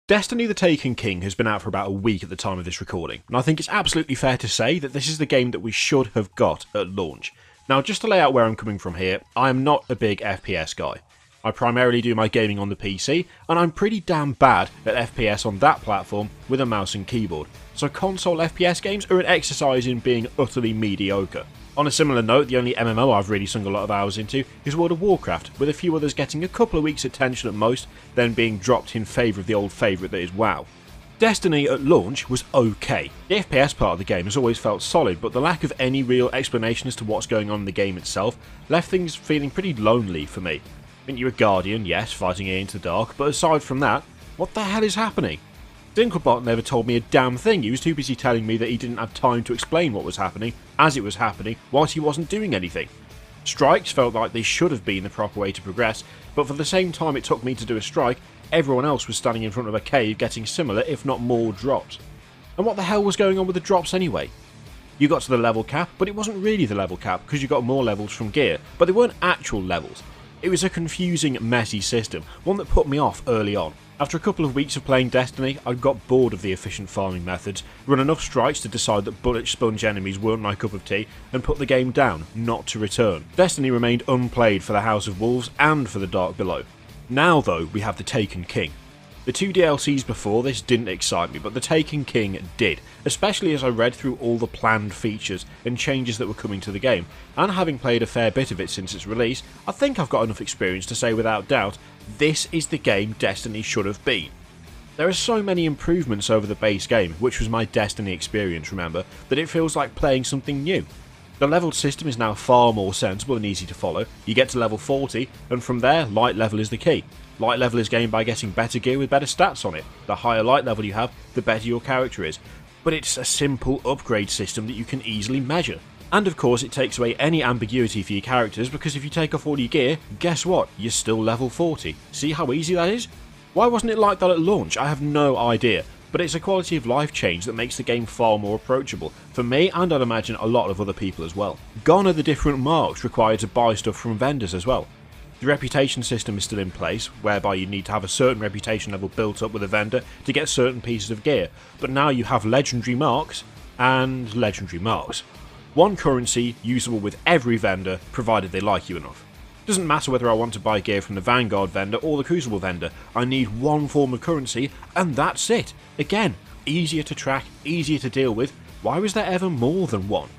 Destiny the Taken King has been out for about a week at the time of this recording, and I think it's absolutely fair to say that this is the game that we should have got at launch. Now, just to lay out where I'm coming from here, I am not a big FPS guy. I primarily do my gaming on the PC, and I'm pretty damn bad at FPS on that platform with a mouse and keyboard, so console FPS games are an exercise in being utterly mediocre. On a similar note, the only MMO I've really sunk a lot of hours into is World of Warcraft, with a few others getting a couple of weeks' attention at most, then being dropped in favour of the old favourite that is WoW. Destiny at launch was okay. The FPS part of the game has always felt solid, but the lack of any real explanation as to what's going on in the game itself left things feeling pretty lonely for me. I mean, you're a Guardian, yes, fighting into the dark, but aside from that, what the hell is happening? Dinklebot never told me a damn thing. He was too busy telling me that he didn't have time to explain what was happening as it was happening whilst he wasn't doing anything. Strikes felt like they should have been the proper way to progress, but for the same time it took me to do a strike, everyone else was standing in front of a cave getting similar if not more drops. And what the hell was going on with the drops anyway? You got to the level cap, but it wasn't really the level cap because you got more levels from gear, but they weren't actual levels. It was a confusing, messy system, one that put me off early on. After a couple of weeks of playing Destiny, I got bored of the efficient farming methods, run enough strikes to decide that bullet sponge enemies weren't my cup of tea, and put the game down, not to return. Destiny remained unplayed for the House of Wolves and for the Dark Below. Now though, we have the Taken King. The two DLCs before this didn't excite me, but the Taken King did, especially as I read through all the planned features and changes that were coming to the game, and having played a fair bit of it since its release, I think I've got enough experience to say without doubt, this is the game Destiny should have been. There are so many improvements over the base game, which was my Destiny experience, remember, that it feels like playing something new. The leveled system is now far more sensible and easy to follow. You get to level 40, and from there, light level is the key. Light level is gained by getting better gear with better stats on it. The higher light level you have, the better your character is. But it's a simple upgrade system that you can easily measure. And of course it takes away any ambiguity for your characters, because if you take off all your gear, guess what? You're still level 40. See how easy that is? Why wasn't it like that at launch? I have no idea. But it's a quality of life change that makes the game far more approachable, for me and I'd imagine a lot of other people as well. Gone are the different marks required to buy stuff from vendors as well. The reputation system is still in place, whereby you need to have a certain reputation level built up with a vendor to get certain pieces of gear, but now you have legendary marks and legendary marks. One currency usable with every vendor, provided they like you enough. Doesn't matter whether I want to buy gear from the Vanguard vendor or the Crucible vendor, I need one form of currency and that's it. Again, easier to track, easier to deal with. Why was there ever more than one?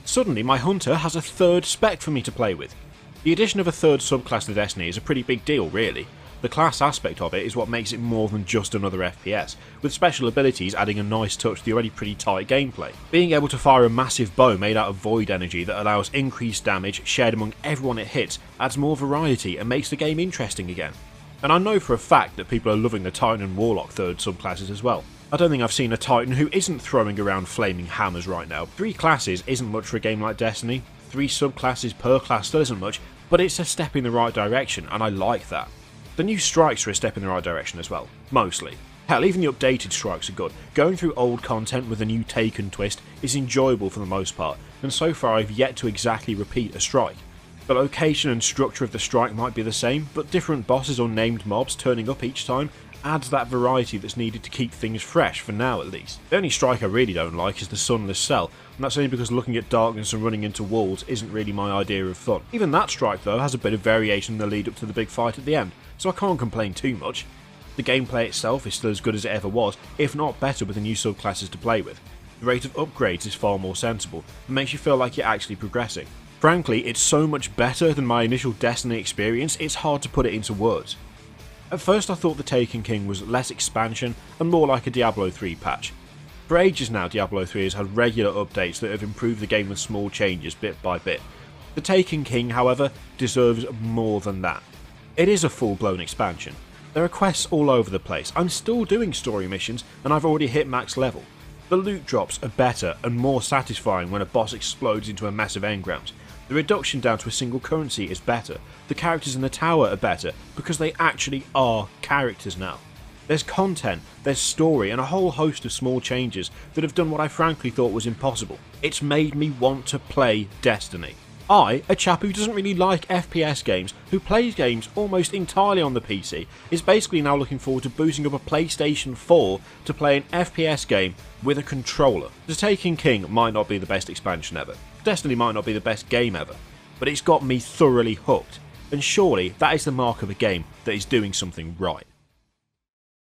Suddenly my hunter has a third spec for me to play with. The addition of a third subclass to Destiny is a pretty big deal really. The class aspect of it is what makes it more than just another FPS, with special abilities adding a nice touch to the already pretty tight gameplay. Being able to fire a massive bow made out of void energy that allows increased damage shared among everyone it hits adds more variety and makes the game interesting again. And I know for a fact that people are loving the Titan and Warlock third subclasses as well. I don't think I've seen a Titan who isn't throwing around flaming hammers right now. 3 classes isn't much for a game like Destiny, 3 subclasses per class still isn't much, but it's a step in the right direction and I like that. The new strikes are a step in the right direction as well, mostly. Hell, even the updated strikes are good. Going through old content with a new Taken twist is enjoyable for the most part, and so far I've yet to exactly repeat a strike. The location and structure of the strike might be the same, but different bosses or named mobs turning up each time adds that variety that's needed to keep things fresh, for now at least. The only strike I really don't like is the Sunless Cell, and that's only because looking at darkness and running into walls isn't really my idea of fun. Even that strike though has a bit of variation in the lead up to the big fight at the end, so I can't complain too much. The gameplay itself is still as good as it ever was, if not better with the new subclasses to play with. The rate of upgrades is far more sensible, and makes you feel like you're actually progressing. Frankly, it's so much better than my initial Destiny experience, it's hard to put it into words. At first I thought the Taken King was less expansion and more like a Diablo 3 patch. For ages now Diablo 3 has had regular updates that have improved the game with small changes bit by bit. The Taken King, however, deserves more than that. It is a full-blown expansion. There are quests all over the place, I'm still doing story missions and I've already hit max level. The loot drops are better and more satisfying when a boss explodes into a mess of engrams. The reduction down to a single currency is better. The characters in the tower are better because they actually are characters now. There's content, there's story and a whole host of small changes that have done what I frankly thought was impossible. It's made me want to play Destiny. I, a chap who doesn't really like FPS games, who plays games almost entirely on the PC, is basically now looking forward to booting up a PlayStation 4 to play an FPS game with a controller. The Taken King might not be the best expansion ever, Destiny might not be the best game ever, but it's got me thoroughly hooked, and surely that is the mark of a game that is doing something right.